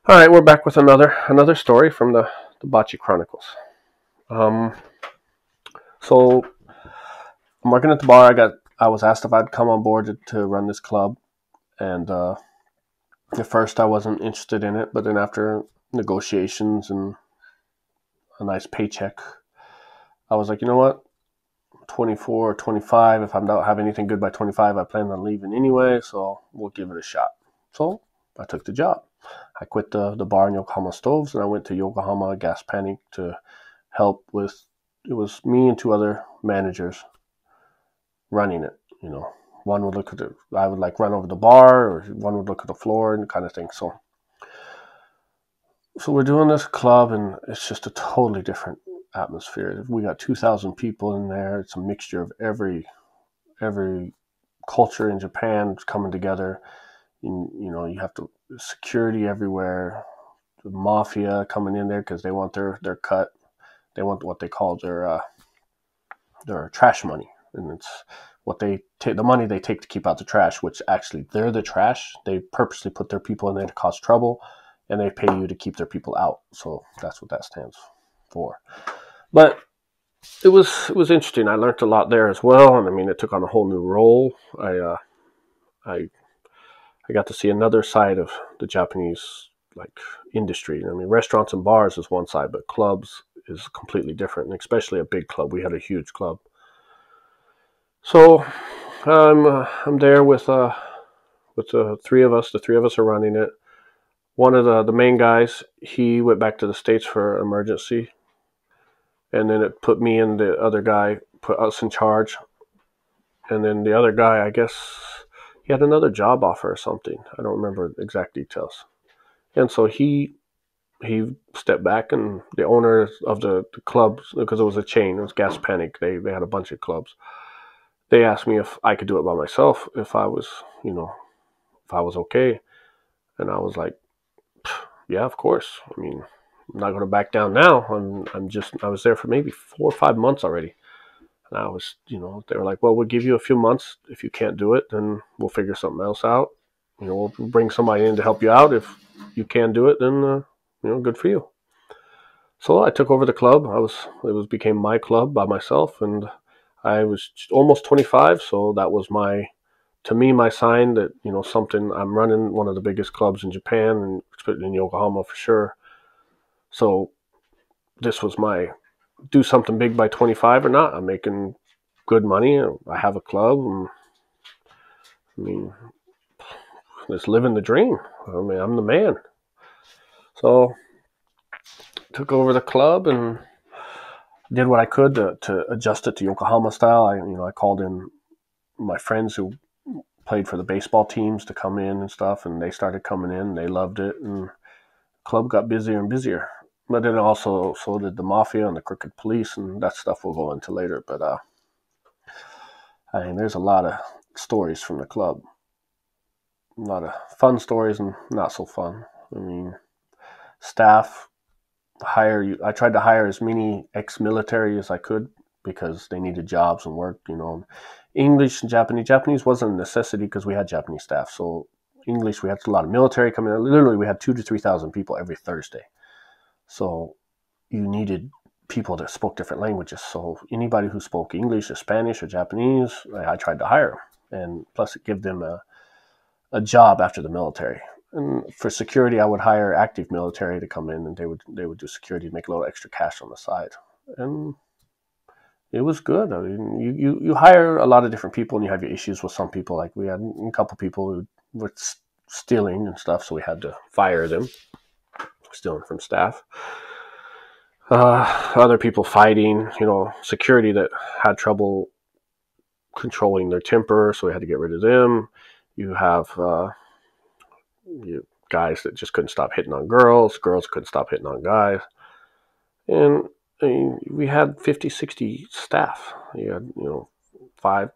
All right, we're back with another story from the Bachi Chronicles. Um, so I'm working at the bar. I was asked if I'd come on board to run this club, and at first I wasn't interested in it, but then after negotiations and a nice paycheck, I was like, you know what, 24 or 25. If I don't have anything good by 25, I plan on leaving anyway, so we'll give it a shot. So I took the job. I quit the bar in Yokohama Stoves, and I went to Yokohama Gas Panic to help with. It was me and two other managers running it. One would look at the. I would like run over the bar, or one would look at the floor and kind of thing. So we're doing this club, and it's just a totally different atmosphere. We got 2,000 people in there. It's a mixture of every culture in Japan coming together. You have to security everywhere. The mafia coming in there because they want their cut. They want what they call their trash money, and it's what they take the money they take to keep out the trash. Which actually they're the trash. They purposely put their people in there to cause trouble, and they pay you to keep their people out. So that's what that stands for. But it was interesting. I learned a lot there as well, and I mean it took on a whole new role. I I got to see another side of the Japanese like industry. I mean, restaurants and bars is one side, but clubs is completely different, and especially a big club. We had a huge club, so I'm there with the three of us. The three of us are running it. One of the main guys, he went back to the States for emergency, and then it put me and the other guy, put us in charge, and then the other guy, I guess he had another job offer or something. I don't remember exact details. And so he stepped back, and the owner of the clubs, because it was a chain, it was Gas Panic. They had a bunch of clubs. They asked me if I could do it by myself, if I was okay, and I was like, yeah, of course. I mean, I'm not going to back down now. I was there for maybe 4 or 5 months already, and I was, they were like, well, we'll give you a few months. If you can't do it, then we'll figure something else out. We'll bring somebody in to help you out. If you can do it, then good for you. So I took over the club. Became my club by myself, and I was almost 25. So that was to me, my sign that something. I'm running one of the biggest clubs in Japan, and in Yokohama for sure. So this was my do something big by 25 or not. I'm making good money. I have a club. And, I mean, it's living the dream. I mean, I'm the man. So took over the club and did what I could to adjust it to Yokohama style. I called in my friends who played for the baseball teams to come in and stuff, and they started coming in. They loved it, and the club got busier and busier. But then also so did the mafia and the crooked police, and that stuff we'll go into later. But I mean, there's a lot of stories from the club, a lot of fun stories and not so fun. I mean, staff I tried to hire as many ex-military as I could because they needed jobs and work. English and Japanese. Japanese wasn't a necessity because we had Japanese staff. So English, we had a lot of military coming in. Literally, we had 2,000 to 3,000 people every Thursday. So you needed people that spoke different languages. So anybody who spoke English or Spanish or Japanese, I tried to hire them. And plus, it gave them a job after the military. And for security, I would hire active military to come in, and they would do security, make a little extra cash on the side, and it was good. I mean, you hire a lot of different people, and you have your issues with some people. Like we had a couple people who were stealing and stuff, so we had to fire them, stealing from staff. Other people fighting, security that had trouble controlling their temper, so we had to get rid of them. You have guys that just couldn't stop hitting on girls couldn't stop hitting on guys, and I mean, we had 50, 60 staff. You had five,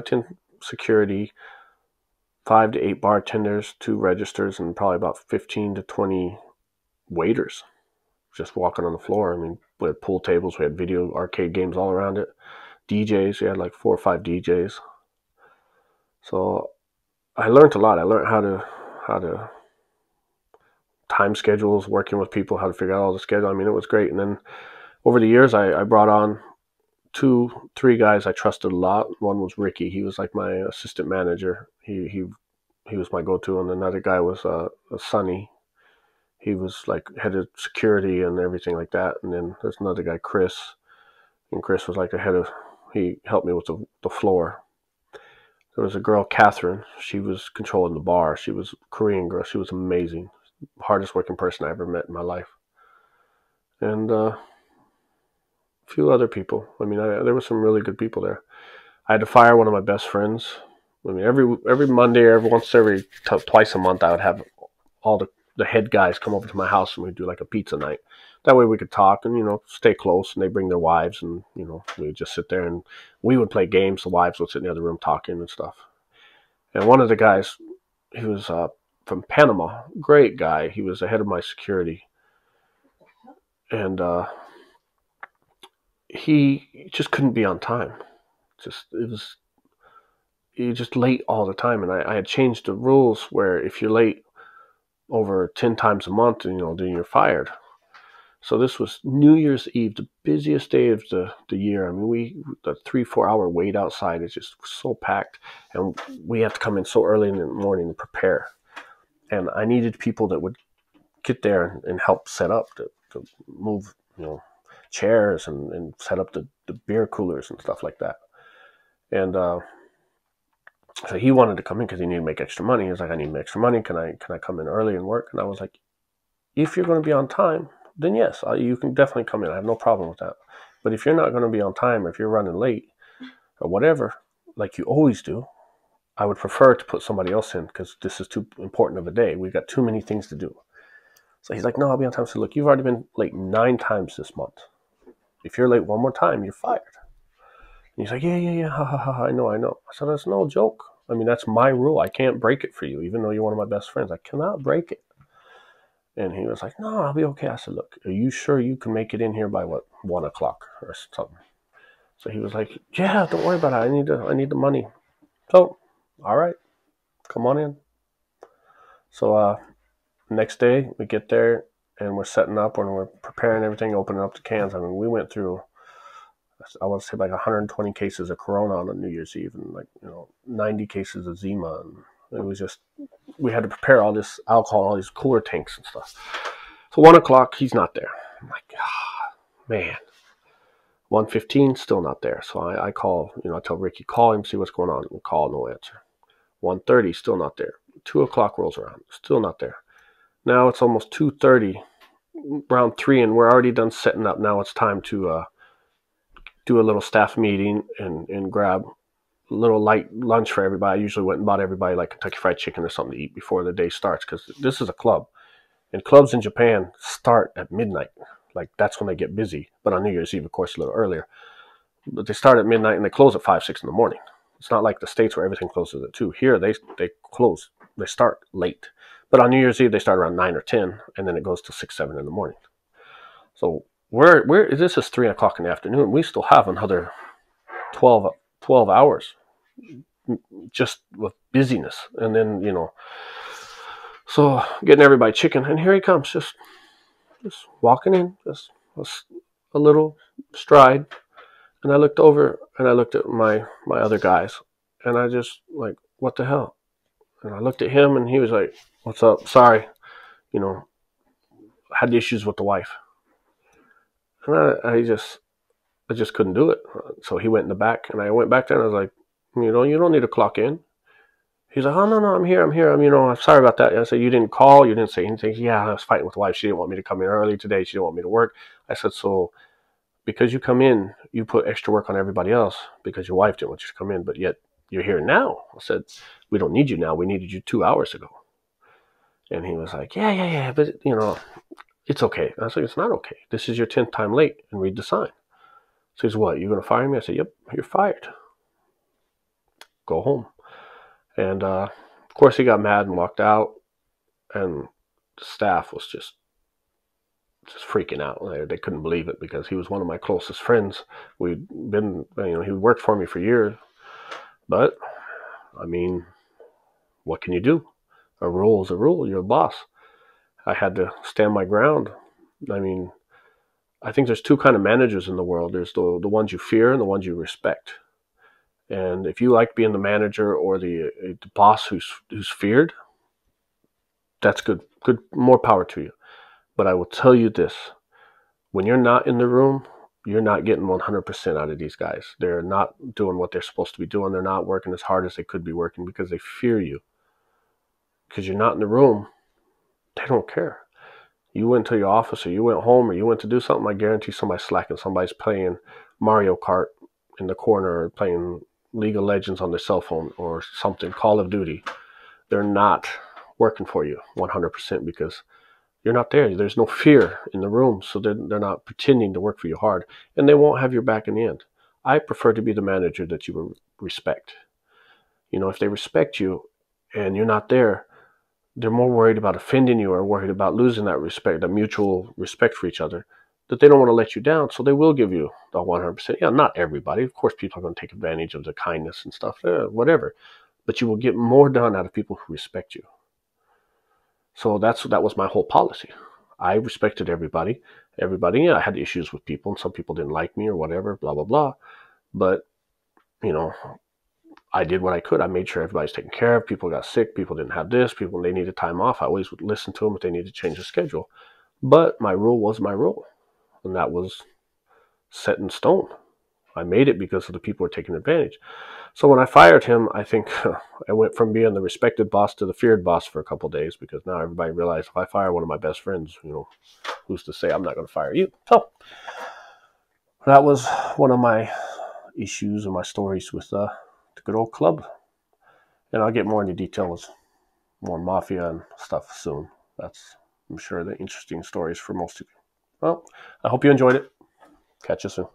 10 security, 5 to 8 bartenders, 2 registers, and probably about 15 to 20 waiters just walking on the floor. I mean, we had pool tables, we had video arcade games all around it, DJs. We had like 4 or 5 DJs. So I learned a lot. I learned how to time schedules, working with people, how to figure out all the schedule. I mean, it was great. And then over the years, I brought on 3 guys I trusted a lot. One was Ricky. He was like my assistant manager. He was my go-to. And another guy was Sonny. He was like head of security and everything like that. And then there's another guy, Chris. And Chris was like the head of, he helped me with the floor. There was a girl, Catherine. She was controlling the bar. She was a Korean girl. She was amazing. Hardest working person I ever met in my life. And a few other people. I mean, there were some really good people there. I had to fire one of my best friends. I mean, every Monday, twice a month, I would have all the head guys come over to my house and we'd do like a pizza night. That way we could talk and, stay close, and they bring their wives and, we would just sit there and we would play games. The wives would sit in the other room talking and stuff. And one of the guys, he was from Panama, great guy. He was the head of my security. And he just couldn't be on time. He just late all the time. And I had changed the rules where if you're late over 10 times a month, then you're fired. So this was New Year's Eve, the busiest day of the year. I mean, the 3-4 hour wait outside is just so packed, and we have to come in so early in the morning to prepare. And I needed people that would get there and help set up, to move, chairs and set up the beer coolers and stuff like that. And so he wanted to come in because he needed to make extra money. He was like, I need extra money. Can I come in early and work? And I was like, if you're going to be on time, then yes, you can definitely come in. I have no problem with that. But if you're not going to be on time, or if you're running late or whatever, like you always do, I would prefer to put somebody else in because this is too important of a day. We've got too many things to do. So he's like, no, I'll be on time. So look, you've already been late 9 times this month. If you're late one more time, you're fired. And he's like, yeah, ha, ha, ha, I know. I said, that's no joke. I mean, that's my rule. I can't break it for you, even though you're one of my best friends. I cannot break it. And he was like, no, I'll be okay. I said, look, are you sure you can make it in here by 1 o'clock or something? So he was like, yeah, don't worry about it. I need the money. So, all right, come on in. So next day we get there and we're setting up and we're preparing everything, opening up the cans. I mean, we went through, I want to say like 120 cases of Corona on New Year's Eve, and 90 cases of Zima. And it was just, we had to prepare all this alcohol, all these cooler tanks and stuff. So 1 o'clock, he's not there. I'm like, man. 1:15, still not there. So I call, I tell Ricky, call him, see what's going on. We'll call, no answer. 1:30, still not there. 2 o'clock rolls around, still not there. Now it's almost 2:30, around 3, and we're already done setting up. Now it's time to do a little staff meeting and grab a little light lunch for everybody. I usually went and bought everybody like Kentucky Fried Chicken or something to eat before the day starts, because this is a club. And clubs in Japan start at midnight. Like, that's when they get busy. But on New Year's Eve, of course, a little earlier. But they start at midnight and they close at 5, 6 in the morning. It's not like the States where everything closes at 2. Here, they close. They start late. But on New Year's Eve, they start around 9 or 10, and then it goes to 6, 7 in the morning. So this is 3 o'clock in the afternoon. We still have another 12 hours just with busyness. And then, so getting everybody chicken. And here he comes, just walking in, just a little stride. And I looked over and I looked at my other guys, and I just like, what the hell? And I looked at him and he was like, what's up? Sorry, had issues with the wife. And I just couldn't do it. So he went in the back, and I went back there and I was like, you don't need to clock in. He's like, oh, no, I'm here. I'm sorry about that. And I said, you didn't call, you didn't say anything. Yeah, I was fighting with the wife. She didn't want me to come in early today. She didn't want me to work. I said, so because you come in, you put extra work on everybody else because your wife didn't want you to come in, but yet you're here now. I said, we don't need you now. We needed you 2 hours ago. And he was like, yeah, but, it's okay. I said, it's not okay. This is your 10th time late, and read the sign. So he's, what, you're going to fire me? I said, yep, you're fired. Go home. And, of course, he got mad and walked out, and the staff was just freaking out. They couldn't believe it because he was one of my closest friends. We'd been, he worked for me for years. But, I mean, what can you do? A rule is a rule. You're a boss. I had to stand my ground. I mean, I think there's two kind of managers in the world. There's the ones you fear and the ones you respect. And if you like being the manager or the boss who's feared, that's good. Good, more power to you. But I will tell you this: when you're not in the room, you're not getting 100% out of these guys. They're not doing what they're supposed to be doing. They're not working as hard as they could be working because they fear you. Because you're not in the room, they don't care. You went to your office or you went home or you went to do something, I guarantee somebody's slacking. Somebody's playing Mario Kart in the corner or playing League of Legends on their cell phone or something, Call of Duty. They're not working for you 100% because you're not there. There's no fear in the room, so they're not pretending to work for you hard, and they won't have your back in the end. I prefer to be the manager that you respect. You know, if they respect you and you're not there, they're more worried about offending you or worried about losing that respect, that mutual respect for each other, that they don't want to let you down. So they will give you the 100%. Yeah, not everybody. Of course, people are going to take advantage of the kindness and stuff, whatever. But you will get more done out of people who respect you. So that was my whole policy. I respected everybody. Everybody, yeah, I had issues with people, and some people didn't like me or whatever, blah, blah, blah. But, you know, I did what I could. I made sure everybody's taken care of. People got sick. People didn't have this. People, they needed time off. I always would listen to them if they needed to change the schedule. But my rule was my rule, and that was set in stone. I made it because of the people who were taking advantage. So when I fired him, I think I went from being the respected boss to the feared boss for a couple of days, because now everybody realized if I fire one of my best friends, you know, who's to say I'm not going to fire you? So that was one of my issues and my stories with the good old club. And I'll get more into details, more mafia and stuff soon. That's, I'm sure, the interesting stories for most of you. Well, I hope you enjoyed it. Catch you soon.